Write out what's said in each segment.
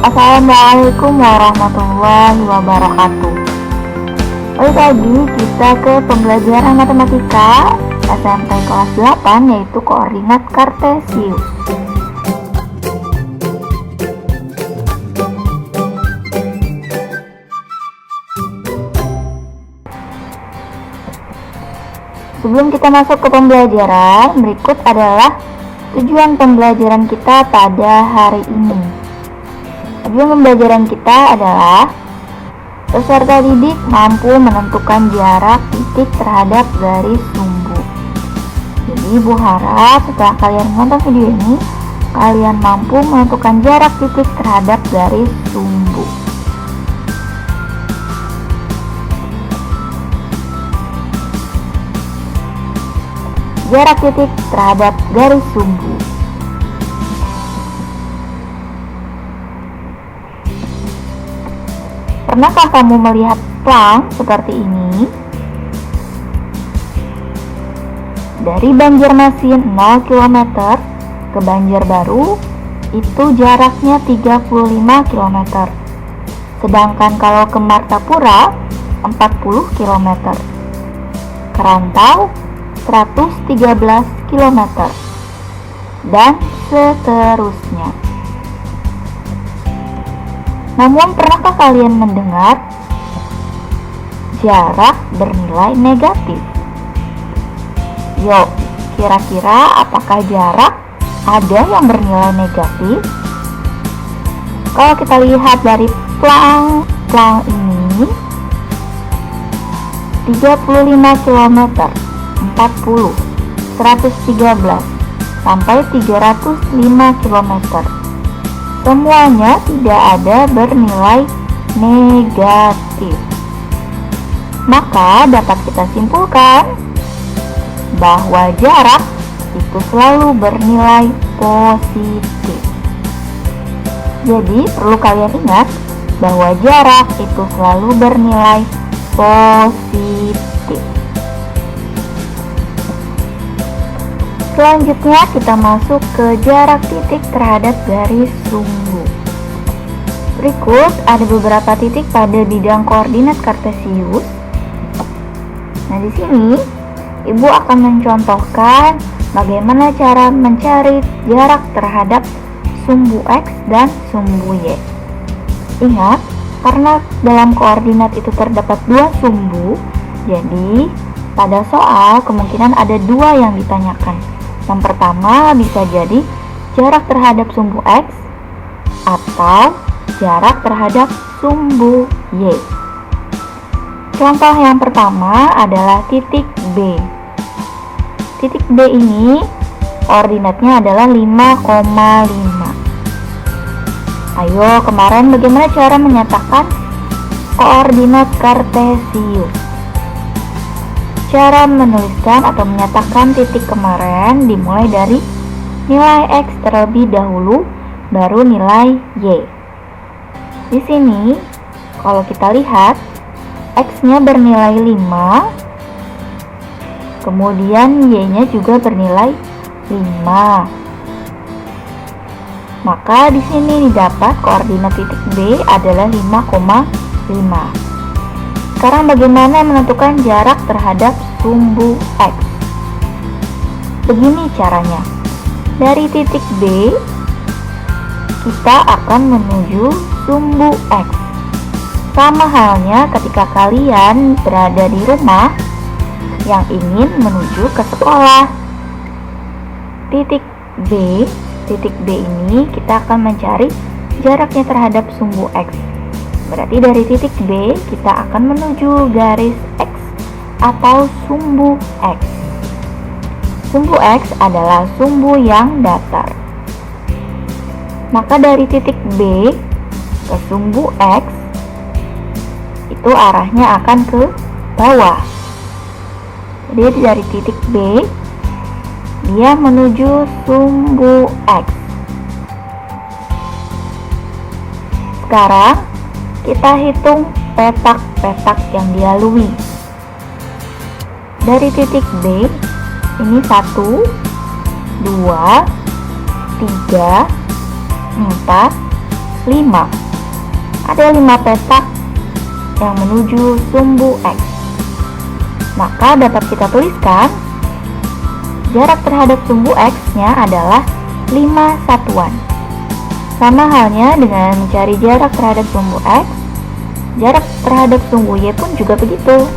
Assalamualaikum warahmatullahi wabarakatuh. Balik lagi kita ke pembelajaran matematika SMP kelas 8, yaitu koordinat kartesius. Sebelum kita masuk ke pembelajaran, berikut adalah tujuan pembelajaran kita pada hari ini. Tujuan pembelajaran kita adalah peserta didik mampu menentukan jarak titik terhadap garis sumbu. Jadi Ibu harap setelah kalian menonton video ini, kalian mampu menentukan jarak titik terhadap garis sumbu. Jarak titik terhadap garis sumbu. Pernahkah kamu melihat plang seperti ini? Dari Banjarmasin 0 km ke Banjarbaru itu jaraknya 35 km. Sedangkan kalau ke Martapura 40 km. Kerantau 113 km, dan seterusnya. Namun pernahkah kalian mendengar jarak bernilai negatif? Yuk, kira-kira apakah jarak ada yang bernilai negatif? Kalau kita lihat dari plang ini 35 km, 40, 113 sampai 305 km. Semuanya tidak ada bernilai negatif. Maka dapat kita simpulkan bahwa jarak itu selalu bernilai positif. Jadi perlu kalian ingat bahwa jarak itu selalu bernilai positif. Selanjutnya kita masuk ke jarak titik terhadap garis sumbu. Berikut ada beberapa titik pada bidang koordinat kartesius. Nah, di sini Ibu akan mencontohkan bagaimana cara mencari jarak terhadap sumbu X dan sumbu Y. Ingat, karena dalam koordinat itu terdapat dua sumbu, jadi pada soal kemungkinan ada dua yang ditanyakan. Yang pertama bisa jadi jarak terhadap sumbu X atau jarak terhadap sumbu Y. Contoh yang pertama adalah titik B. Titik B ini koordinatnya adalah 5,5. Ayo, kemarin bagaimana cara menyatakan koordinat kartesius? Cara menuliskan atau menyatakan titik kemarin dimulai dari nilai X terlebih dahulu, baru nilai Y. Di sini, kalau kita lihat, X-nya bernilai 5, kemudian Y-nya juga bernilai 5. Maka di sini didapat koordinat titik B adalah 5,5. Sekarang bagaimana menentukan jarak terhadap sumbu X? Begini caranya. Dari titik B, kita akan menuju sumbu X. Sama halnya ketika kalian berada di rumah yang ingin menuju ke sekolah. Titik B ini kita akan mencari jaraknya terhadap sumbu X. Berarti dari titik B kita akan menuju garis X atau sumbu X. Sumbu X adalah sumbu yang datar. Maka dari titik B ke sumbu X itu arahnya akan ke bawah. Jadi dari titik B dia menuju sumbu X. Sekarang kita hitung petak-petak yang dilalui. Dari titik B ini 1, 2, 3, 4, 5. Ada 5 petak yang menuju sumbu X. Maka dapat kita tuliskan jarak terhadap sumbu X-nya adalah 5 satuan. Sama halnya dengan mencari jarak terhadap sumbu X, jarak terhadap sumbu Y pun juga begitu.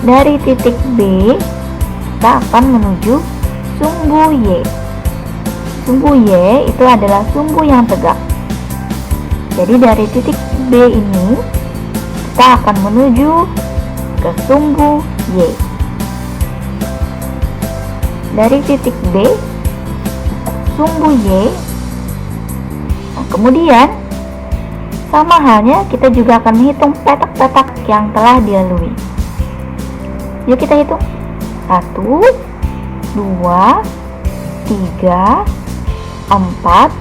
Dari titik B, kita akan menuju sumbu Y. Sumbu Y itu adalah sumbu yang tegak. Jadi dari titik B ini, kita akan menuju ke sumbu Y. Dari titik B, sumbu Y. Nah, kemudian, sama halnya kita juga akan menghitung petak-petak yang telah dilalui. Yuk kita hitung. 1, 2, 3, 4,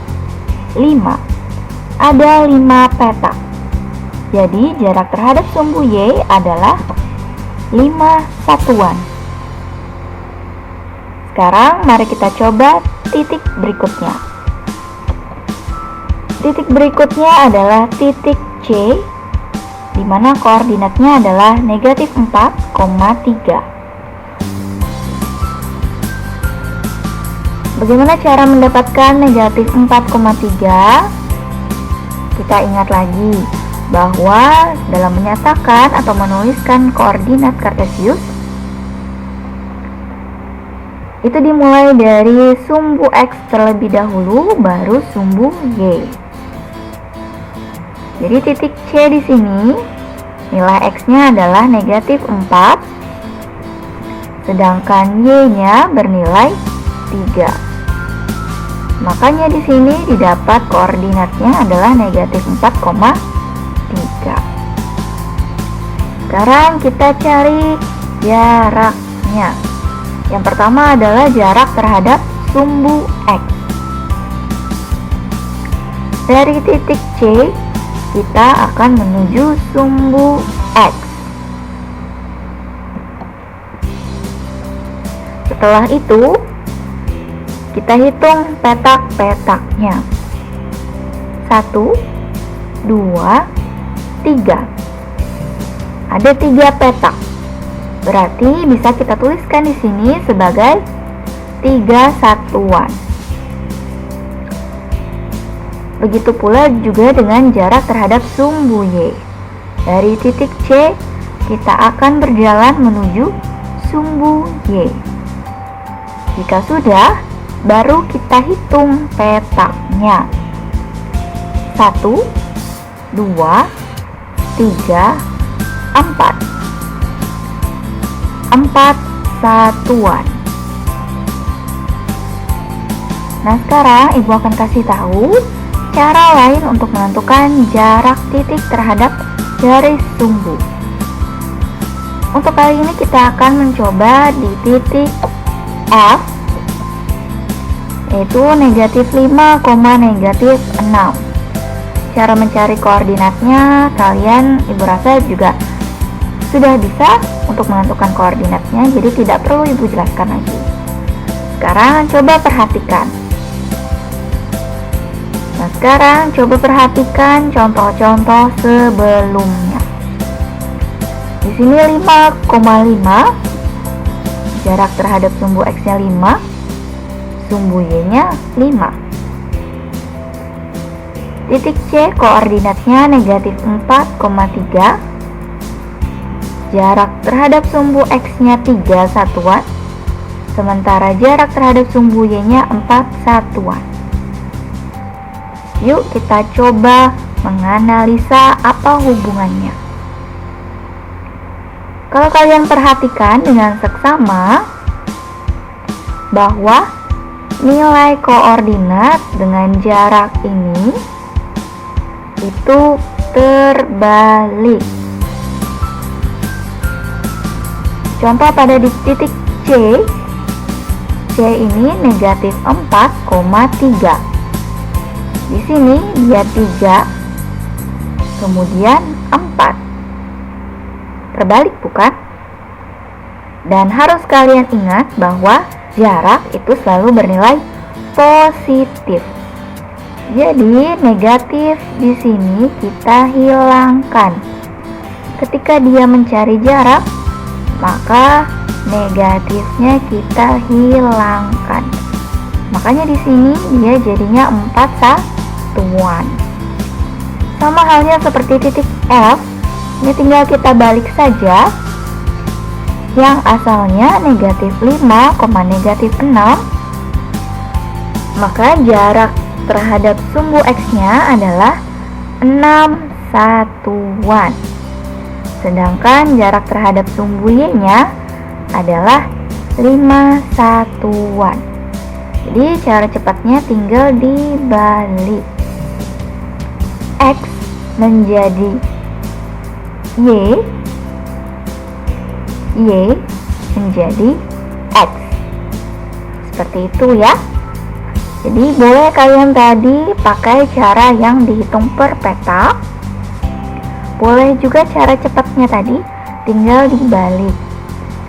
5. Ada 5 petak. Jadi jarak terhadap sumbu Y adalah 5 satuan. Sekarang mari kita coba titik berikutnya. Titik berikutnya adalah titik C, di mana koordinatnya adalah negatif 4,3. Bagaimana cara mendapatkan negatif 4,3? Kita ingat lagi bahwa dalam menyatakan atau menuliskan koordinat kartesius itu dimulai dari sumbu X terlebih dahulu, baru sumbu Y. Jadi titik C di sini nilai X-nya adalah negatif 4, sedangkan Y-nya bernilai 3. Makanya di sini didapat koordinatnya adalah negatif 4,3. Sekarang kita cari jaraknya. Yang pertama adalah jarak terhadap sumbu X. Dari titik C, kita akan menuju sumbu X. Setelah itu, kita hitung petak-petaknya. 1, 2, 3. Ada 3 petak. Berarti bisa kita tuliskan di sini sebagai 3 satuan. Begitu pula juga dengan jarak terhadap sumbu Y. Dari titik C, kita akan berjalan menuju sumbu Y. Jika sudah, baru kita hitung petaknya. 1, 2, 3, 4. 4 satuan. Nah, sekarang Ibu akan kasih tahu cara lain untuk menentukan jarak titik terhadap garis sumbu. Untuk kali ini kita akan mencoba di titik F, yaitu negatif 5, negatif 6. Cara mencari koordinatnya kalian Ibu rasa juga sudah bisa untuk menentukan koordinatnya, jadi tidak perlu Ibu jelaskan lagi. Sekarang coba perhatikan. Nah, sekarang coba perhatikan contoh-contoh sebelumnya. Di sini 5,5, jarak terhadap sumbu X-nya 5, sumbu Y-nya 5. Titik C koordinatnya negatif 4,3, jarak terhadap sumbu X-nya 3 satuan, sementara jarak terhadap sumbu Y-nya 4 satuan. Yuk kita coba menganalisa apa hubungannya. Kalau kalian perhatikan dengan seksama bahwa nilai koordinat dengan jarak ini itu terbalik. Contoh pada di titik C ini negatif 4,3. Di sini dia 3, kemudian 4. Terbalik bukan? Dan harus kalian ingat bahwa jarak itu selalu bernilai positif. Jadi negatif di sini kita hilangkan. Ketika dia mencari jarak, maka negatifnya kita hilangkan. Makanya di sini dia jadinya 4 satuan. Sama halnya seperti titik F, ini tinggal kita balik saja. Yang asalnya negatif 5, negatif 6, maka jarak terhadap sumbu X-nya adalah 6 satuan. Sedangkan jarak terhadap sumbu Y-nya adalah 5 satuan. Jadi cara cepatnya tinggal dibalik. X menjadi Y, Y menjadi X. Seperti itu ya. Jadi boleh kalian tadi pakai cara yang dihitung per peta. Boleh juga cara cepatnya tadi tinggal dibalik.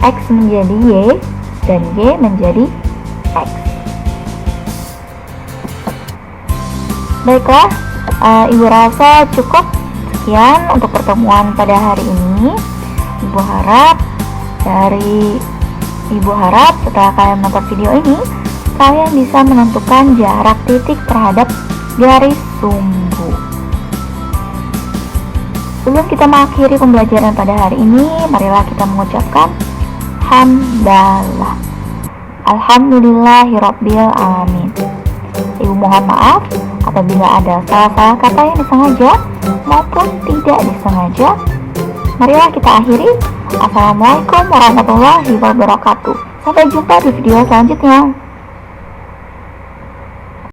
X menjadi Y dan Y menjadi X. Baiklah, Ibu rasa cukup sekian untuk pertemuan pada hari ini. Ibu harap setelah kalian menonton video ini, kalian bisa menentukan jarak titik terhadap garis sumbu. Sebelum kita mengakhiri pembelajaran pada hari ini, marilah kita mengucapkan hamdalah. Alhamdulillahirabbil alamin. Ibu mohon maaf apabila ada salah-salah kata yang disengaja maupun tidak disengaja. Marilah kita akhiri. Assalamualaikum warahmatullahi wabarakatuh. Sampai jumpa di video selanjutnya.